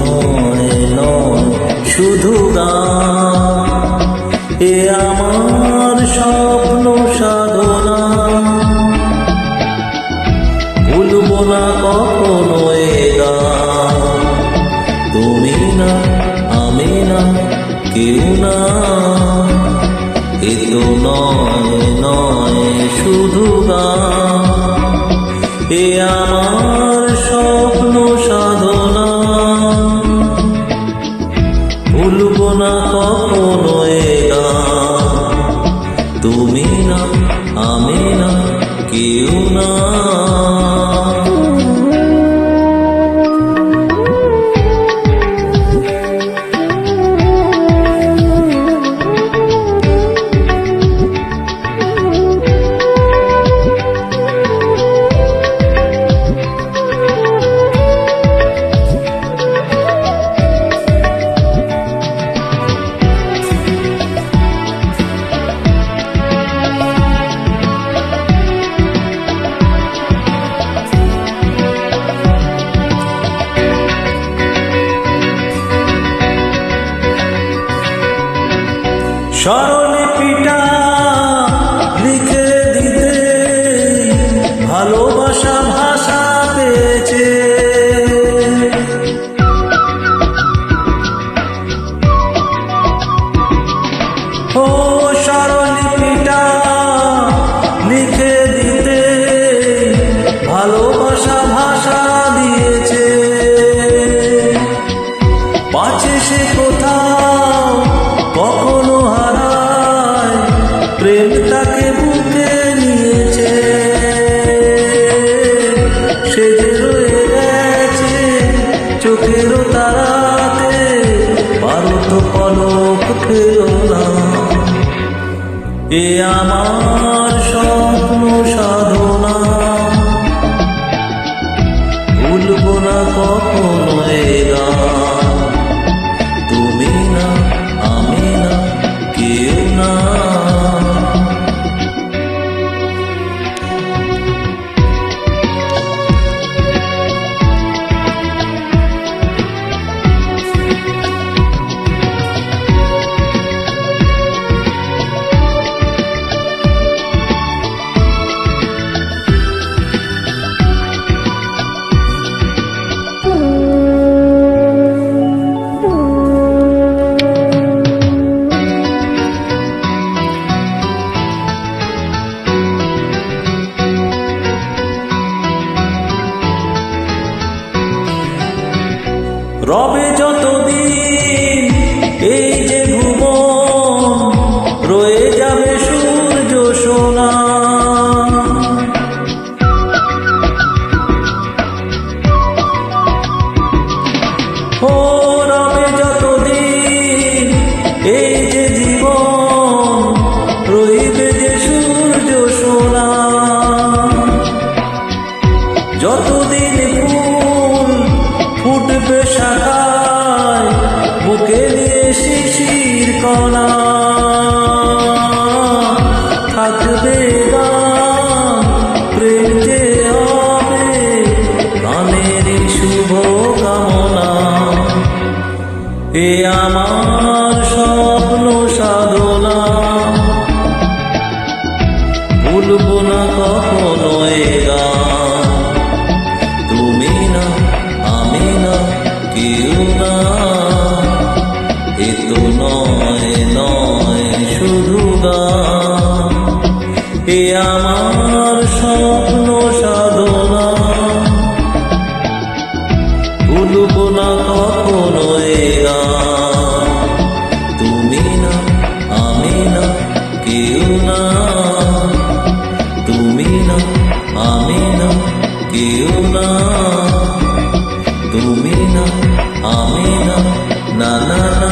নয় নয় শুধু গান, এ আমার স্বপ্ন সাধনা। ভুলবো না কখনো এ গান, তুমি না আমি না কেউ না। এ তো নয় নয় শুধু গান, এ আমার স্বপ্ন সাধনা। ভুলবো না কখনো এ গান, তুমি না আমি না কেউ না। স্বরলিপিটা লিখে দিতে ভালোবাসা ভাষা পেয়েছে। ও স্বরলিপিটা লিখে দিতে ভালোবাসা ভাষা দিয়েছে। পাচ্ছে সে কোথাও কখনো হারায়, প্রেম তাকে বুকে নিয়েছে। সে যে রয়ে গেছে চোখেরও তারাতে, পারো তো পলক ফেলো না। এ আমার স্বপ্ন সাধনা, ভুলবো না কখনো এ গান, তুমি না আমি না কেউ না। রবে যতদিন এই যে ভুবন, রয়ে যাবে সূর্য সোনা। ও রবে যতদিন এই যে জীবন, রইবে যে সূর্য সোনা। যতদিন ফুল ফুটবে শাখায়, বুকে নিয়ে শিশির কণা, থাকবে গান প্রেম যে হবে প্রাণের শুভ কামনা। এ আমার স্বপ্ন সাধনা, ভুলবো না কখনো এ গান, তুমি না আমি না কেউ না। এ তো নয় নয় শুধু গান, এ আমার স্বপ্ন সাধনা। ভুলবো না কখনো এ গান, তুমি না আমি না কেউ না। তুমি না আমি না কেউ না। তুমি না আমি না না না না।